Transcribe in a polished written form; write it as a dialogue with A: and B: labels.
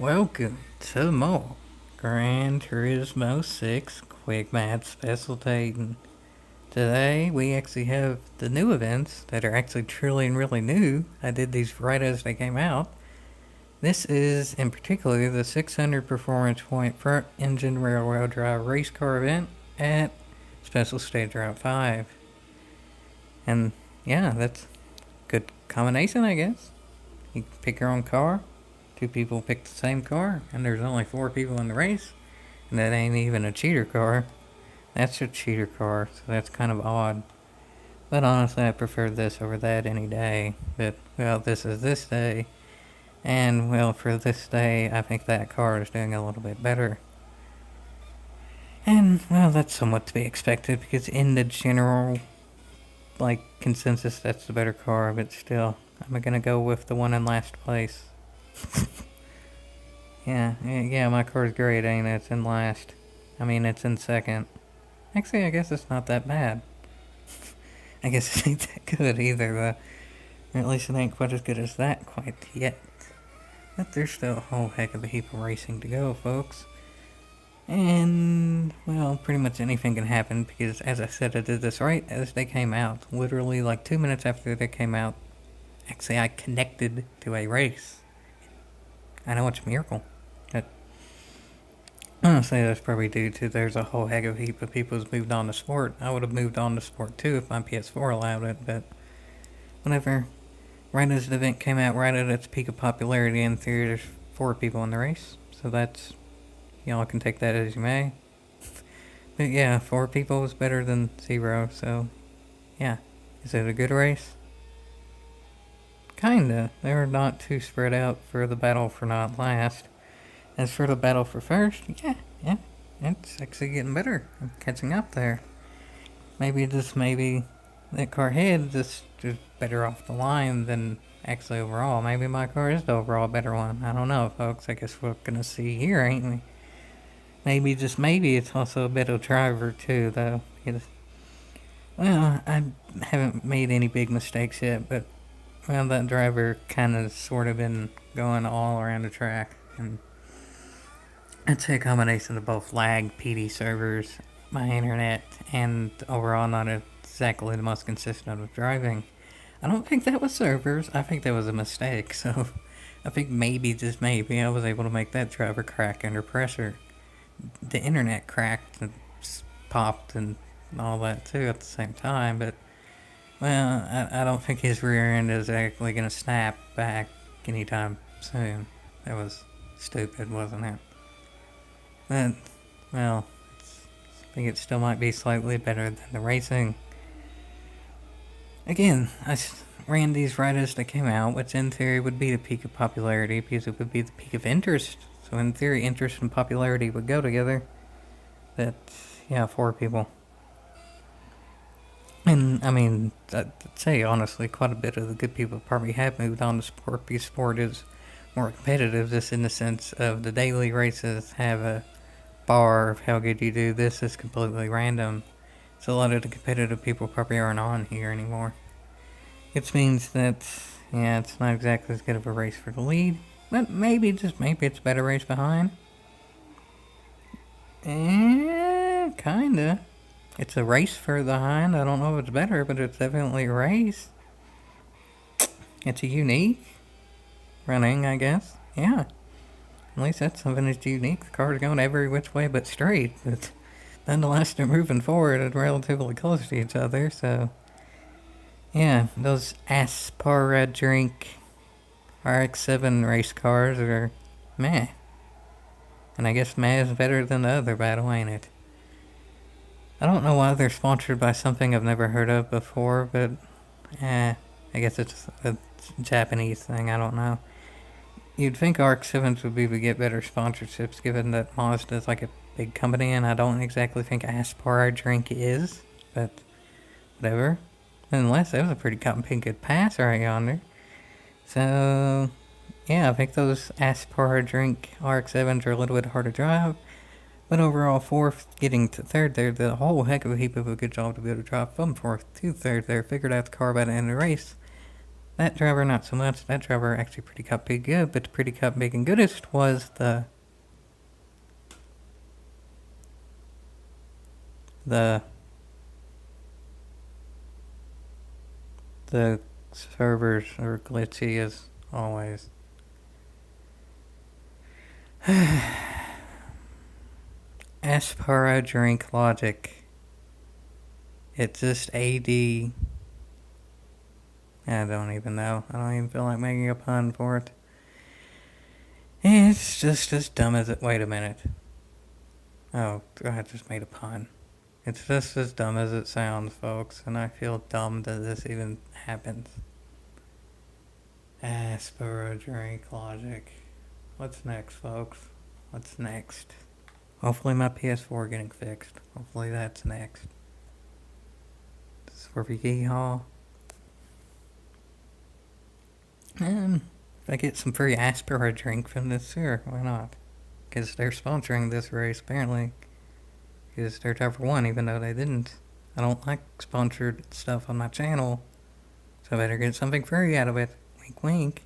A: Welcome to more Gran Turismo 6 Quick Match Specialtatin. Today we actually have the new events that are actually truly and really new. I did these right as they came out. This is in particular the 600 Performance Point Front Engine Railroad Drive Race Car event at Special Stage Route 5. And yeah, that's a good combination, I guess. You can pick your own car. Two people pick the same car, and there's only 4 people in the race, and that ain't even a cheater car. That's a cheater car, so that's kind of odd. But honestly, I prefer this over that any day. But, well, this is this day, and, well, for this day, I think that car is doing a little bit better. And, well, that's somewhat to be expected, because in the general, consensus, that's the better car, but still, I'm gonna go with the one in last place. Yeah, my car's great, ain't it? It's in last. It's in second. Actually, I guess it's not that bad. I guess it ain't that good either, though. Or at least it ain't quite as good as that quite yet. But there's still a whole heck of a heap of racing to go, folks. And, well, pretty much anything can happen because, as I said, I did this right as they came out. Literally, 2 minutes after they came out, actually, I connected to a race. I know it's a miracle. But honestly, that's probably due to there's a whole heck of a heap of people who's moved on to sport. I would have moved on to sport too if my PS4 allowed it, but whatever. Right as the event came out, right at its peak of popularity in theory, there's 4 people in the race. So that's, y'all can take that as you may. But yeah, 4 people was better than 0, so yeah. Is it a good race? Kinda. They were not too spread out for the battle for not last. As for the battle for first, yeah, it's actually getting better. I'm catching up there. Maybe that car head just better off the line than actually overall. Maybe my car is the overall better one. I don't know, folks. I guess we're gonna see here, ain't we? Maybe, just maybe, it's also a better driver too, though. Well, I haven't made any big mistakes yet, but well, that driver kind of sort of been going all around the track, and I'd say a combination of both lag, PD servers, my internet, and overall not exactly the most consistent of driving. I don't think that was servers. I think that was a mistake. So I think maybe, just maybe, I was able to make that driver crack under pressure. The internet cracked and popped and all that too at the same time, but well, I don't think his rear end is actually going to snap back anytime soon. That was stupid, wasn't it? But, well, I think it still might be slightly better than the racing. Again, I ran these right as they came out, which in theory would be the peak of popularity because it would be the peak of interest. So in theory, interest and popularity would go together. But, yeah, 4 people. And, I'd say, honestly, quite a bit of the good people probably have moved on to sport because sport is more competitive, just in the sense of the daily races have a bar of how good you do. This is completely random. So a lot of the competitive people probably aren't on here anymore. Which means that, yeah, it's not exactly as good of a race for the lead. But maybe, just maybe, it's a better race behind. Kinda. It's a race for the hind. I don't know if it's better, but it's definitely a race. It's a unique running, I guess. Yeah. At least that's something that's unique. The car's going every which way but straight. But nonetheless, they're moving forward and relatively close to each other, so yeah, those AsparaDrink RX-7 race cars are meh. And I guess meh is better than the other battle, ain't it? I don't know why they're sponsored by something I've never heard of before, but I guess it's a Japanese thing, I don't know. You'd think RX-7s would be able to get better sponsorships given that Mazda is like a big company, and I don't exactly think AsparaDrink is, but whatever. Nonetheless, that was a pretty good pass right yonder. So, yeah, I think those AsparaDrink RX-7s are a little bit hard to drive. But overall, 4th getting to 3rd there, the whole heck of a heap of a good job to be able to drop from 4th to 3rd there. Figured out the car by the end of the race. That driver, not so much. That driver actually pretty cut big good, but the pretty cut big and goodest was the servers are glitchy as always. AsparaDrink logic. It's just AD. I don't even know. I don't even feel like making a pun for it. It's just as dumb as it. Wait a minute. Oh, I just made a pun. It's just as dumb as it sounds, folks, and I feel dumb that this even happens. AsparaDrink logic. What's next, folks? What's next? Hopefully my PS4 getting fixed. Hopefully that's next. This is for Vicky Hall. If I get some free AsparaDrink from this, sure, why not? Because they're sponsoring this race, apparently. Because they're top 1, even though they didn't. I don't like sponsored stuff on my channel, so I better get something free out of it. Wink, wink.